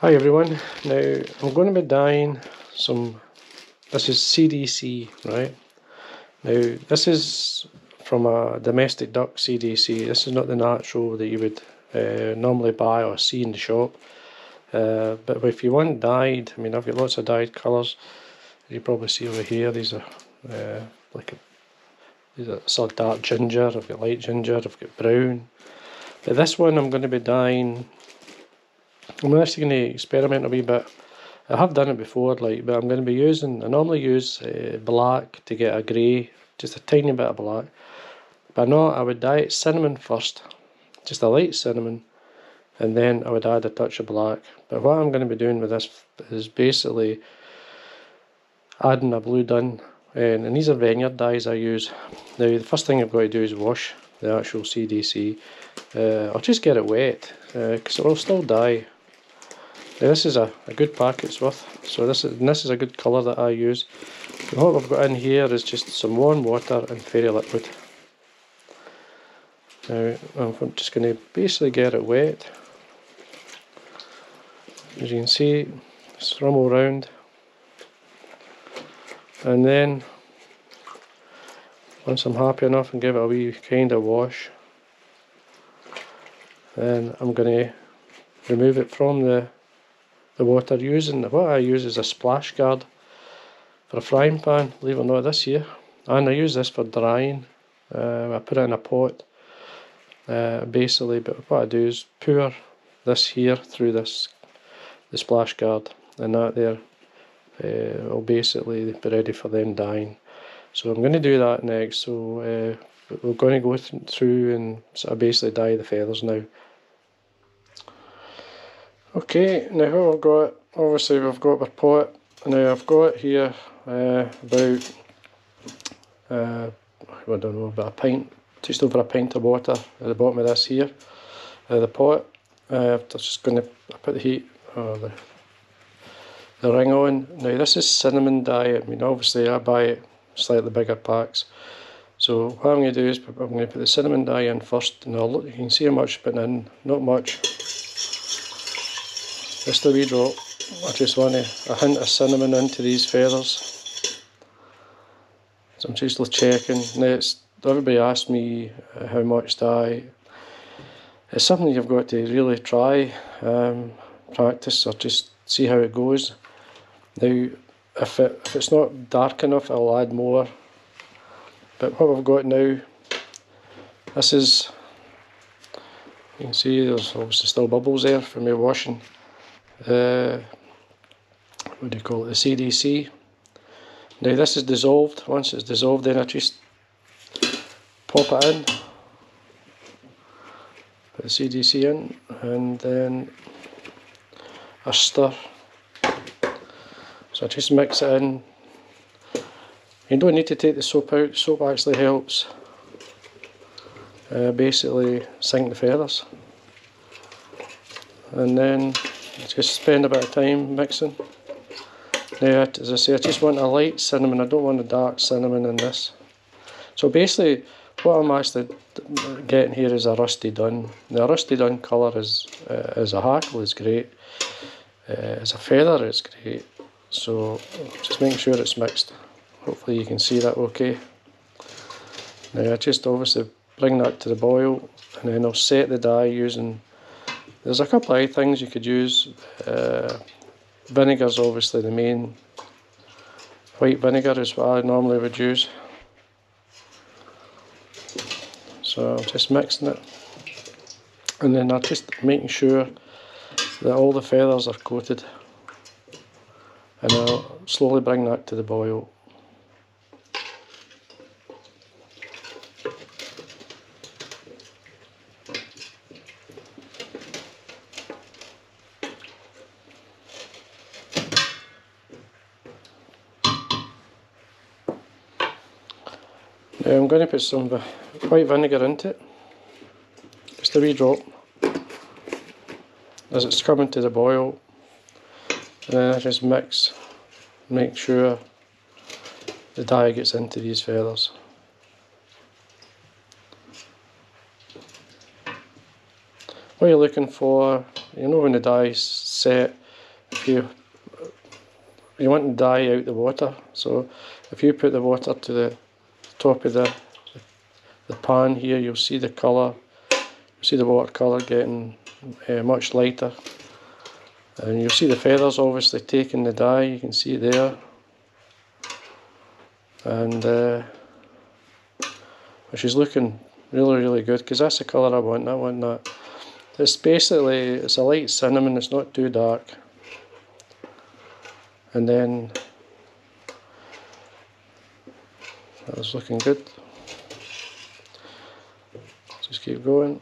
Hi everyone, now I'm going to be dyeing some, this is CDC, right? Now this is from a domestic duck CDC, this is not the natural that you would normally buy or see in the shop. But if you want dyed, I mean I've got lots of dyed colours, you probably see over here, these are sort of dark ginger, I've got light ginger, I've got brown. But this one I'm going to be dyeing, I'm actually going to experiment a wee bit. I have done it before, but I'm going to be using, I normally use black to get a grey, just a tiny bit of black. But no, I would dye it cinnamon first, just a light cinnamon, and then I would add a touch of black. But what I'm going to be doing with this is basically adding a blue dun, and these are vineyard dyes I use. Now the first thing I've got to do is wash the actual CDC. I'll just get it wet, because it will still dye. Now this is a good packet's worth, so this is a good colour that I use. And what I've got in here is just some warm water and fairy liquid. Now I'm just going to basically get it wet. As you can see, just rumble round, and then once I'm happy enough and give it a wee kind of wash, then I'm going to remove it from the water using, what I use is a splash guard for a frying pan, believe it or not, this here, and I use this for drying. I put it in a pot basically, but what I do is pour this here through the splash guard, and that there will basically be ready for them dyeing. So I'm going to do that next. So we're going to go through and sort of basically dye the feathers now. Okay, now what I've got, obviously we've got our pot. Now I've got here about, I don't know, about a pint, just over a pint of water at the bottom of this here, the pot. I'm just going to put the heat, or the ring on. Now this is cinnamon dye. I mean obviously I buy slightly bigger packs. So what I'm going to do is I'm going to put the cinnamon dye in first, and you can see how much I'm putting in, not much. Just a wee drop. I just want a hint of cinnamon into these feathers. So I'm just checking. Now everybody asks me how much dye. It's something you've got to really try, practice, or just see how it goes. Now if it's not dark enough, I'll add more. But what we've got now, this is, you can see there's obviously still bubbles there from me washing. What do you call it, the CDC. Now this is dissolved. Once it's dissolved, then I just pop it in, put the CDC in, and then I stir. So I just mix it in. You don't need to take the soap out. Soap actually helps basically sink the feathers. And then just spend a bit of time mixing. Now, as I say, I just want a light cinnamon. I don't want a dark cinnamon in this. So basically, what I'm actually getting here is a rusty dun. The rusty dun colour is a hackle is great. As a feather, it's great. So just making sure it's mixed. Hopefully you can see that okay. Now I just obviously bring that to the boil, and then I'll set the dye using, there's a couple of things you could use. Vinegar's obviously the main. White vinegar is what I normally would use. So I'm just mixing it, and then I'm just making sure that all the feathers are coated, and I'll slowly bring that to the boil. Now I'm going to put some white vinegar into it, just a wee drop, as it's coming to the boil, and then I just mix, make sure the dye gets into these feathers. What you're looking for, you know when the dye's set, if you want to dye out the water, so if you put the water to the top of the pan here, you'll see the colour, you'll see the watercolour getting much lighter, and you'll see the feathers obviously taking the dye, you can see there, and which is looking really good, because that's the colour I want that. It's basically, it's a light cinnamon, it's not too dark. And then that was looking good. Just keep going.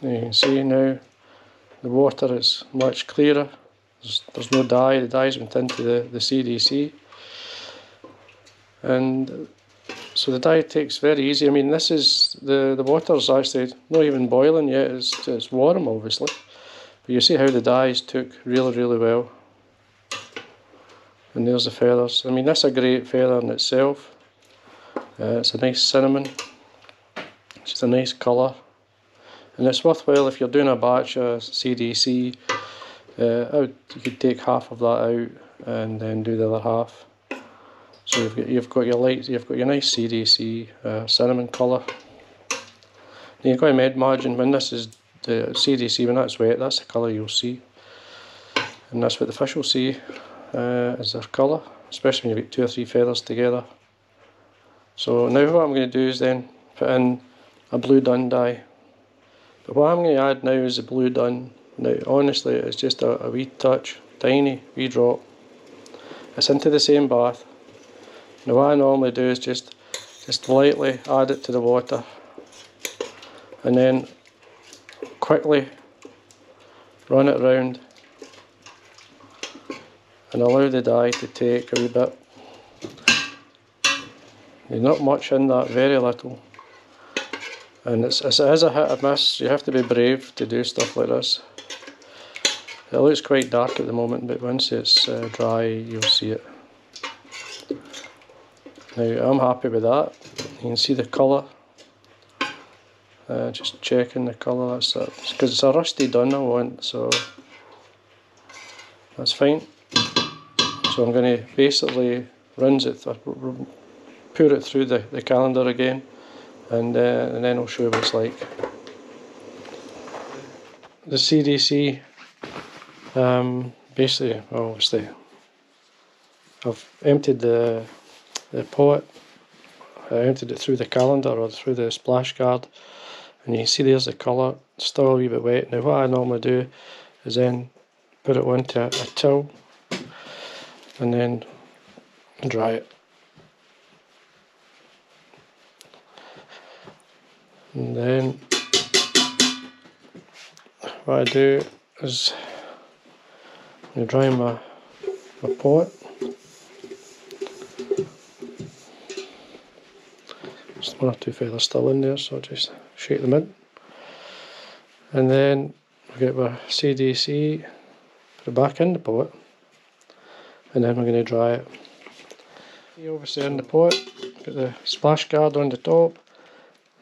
And you can see now the water is much clearer. There's no dye, the dye's went into the CDC. And so the dye takes very easy. I mean, this is, the water's actually not even boiling yet, it's warm obviously. But you see how the dyes took really well. And there's the feathers. I mean, that's a great feather in itself. It's a nice cinnamon. It's just a nice colour. And it's worthwhile if you're doing a batch of CDC. You could take half of that out and then do the other half. So you've got your nice CDC cinnamon colour. Then you've got a med margin. When this is the CDC, when that's wet, that's the colour you'll see, and that's what the fish will see as their colour, especially when you've got 2 or 3 feathers together. So now what I'm going to do is then put in a blue dun dye. But what I'm going to add now is the blue dun. Now honestly, it's just a wee touch, tiny wee drop. It's into the same bath. Now what I normally do is just lightly add it to the water, and then quickly run it round and allow the dye to take a wee bit. There's not much in that, very little. And it is a hit or miss. You have to be brave to do stuff like this. It looks quite dark at the moment, but once it's dry you'll see it. Now I'm happy with that. You can see the colour. Just checking the colour, that's it. Because it's a rusty dun I want, so that's fine. So I'm going to basically rinse it, pour it through the calendar again, and then I'll show you what it's like. The CDC, basically, obviously, I've emptied the pot. I emptied it through the calendar or through the splash guard, and you can see there's the colour, still a wee bit wet. Now what I normally do is then put it onto a towel and then dry it. And then what I do is I dry my pot. Just 1 or 2 feathers still in there, so I'll just shake them in. And then we get my CDC, put it back in the pot, and then we're going to dry it. Obviously in the pot, put the splash guard on the top,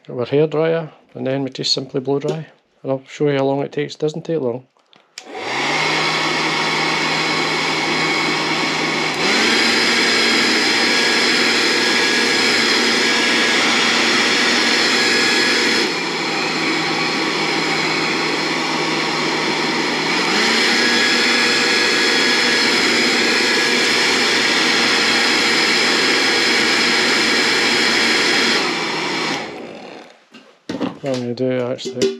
got our hairdryer, and then we just simply blow dry. And I'll show you how long it takes. It doesn't take long. What I'm going to do actually,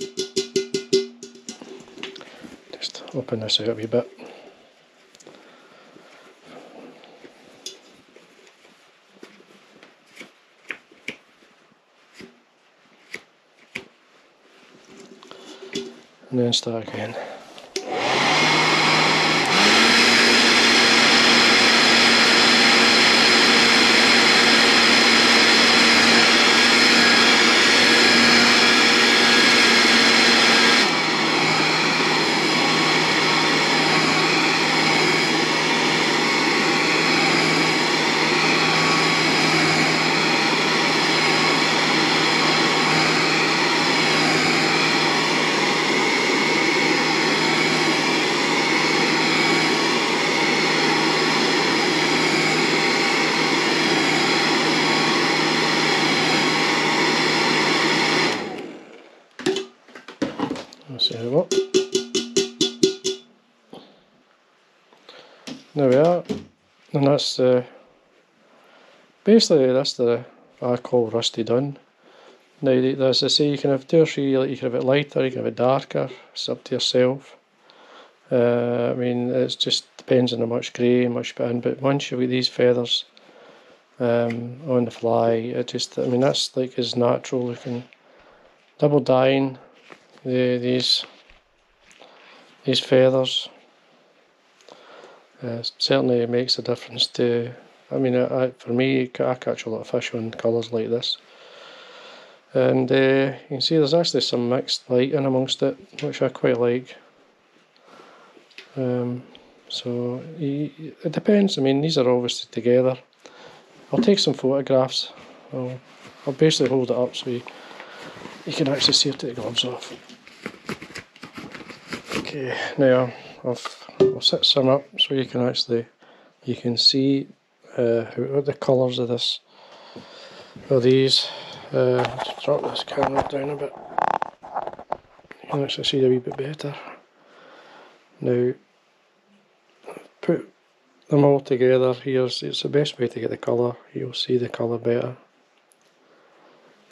just open this out a wee bit. And then start again. there we are, and that's the, basically that's the I call rusty done. Now, as I say, you can have 2 or 3, like you can have it lighter, you can have it darker, it's up to yourself. I mean, it just depends on how much grey and much you put in, but once you've got these feathers on the fly, it just, I mean, that's like as natural looking. Double dyeing these feathers certainly makes a difference to, I mean, for me, I catch a lot of fish on colours like this. And you can see there's actually some mixed light in amongst it, which I quite like. So it depends. I mean, these are obviously together. I'll take some photographs. I'll basically hold it up so you can actually see it, take the gloves off. Okay, now I'll set some up so you can actually see what the colours of this are. These. Just drop this camera down a bit. You can actually see it a wee bit better. Now, put them all together here. It's the best way to get the colour. You'll see the colour better.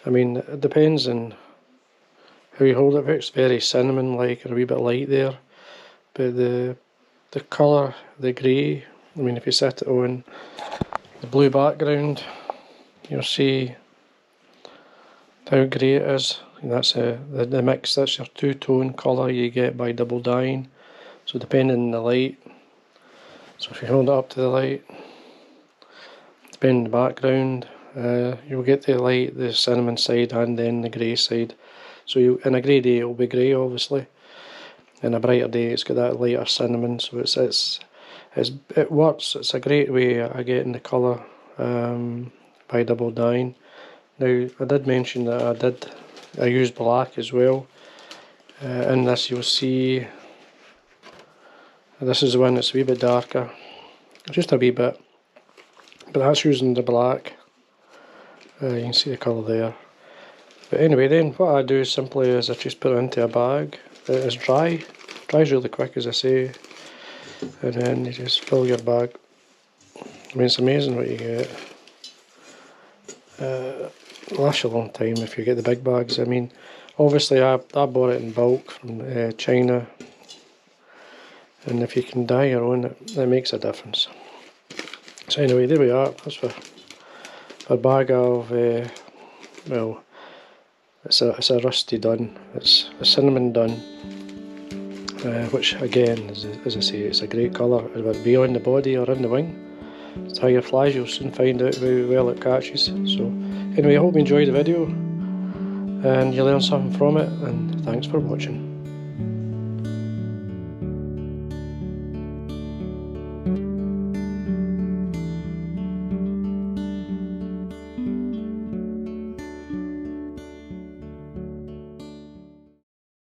I mean, it depends on how you hold it. If it's very cinnamon-like or a wee bit light there, but the colour, the grey, I mean, if you set it on the blue background, you'll see how grey it is. And that's the mix. That's your 2-tone colour you get by double dyeing. So depending on the light, so if you hold it up to the light, depending on the background, you'll get the light, the cinnamon side, and then the grey side. So in a grey day it'll be grey, obviously. In a brighter day it's got that lighter cinnamon. So it works. It's a great way of getting the colour by double dyeing. Now, I did mention that I use black as well. In this you'll see, this is the one that's a wee bit darker, just a wee bit, but that's using the black. You can see the colour there. But anyway, then what I do simply is I just put it into a bag. It's dries really quick, as I say, and then you just fill your bag. I mean, it's amazing what you get. Lasts you a long time if you get the big bags. I mean, obviously I bought it in bulk from China, and if you can dye your own, it makes a difference. So anyway, there we are. That's for a bag of well, it's a rusty dun. It's a cinnamon dun, which again, as I say, it's a great colour. Whether it be on the body or in the wing, it's how your flies. You'll soon find out how well it catches. So anyway, I hope you enjoyed the video and you learned something from it, and thanks for watching.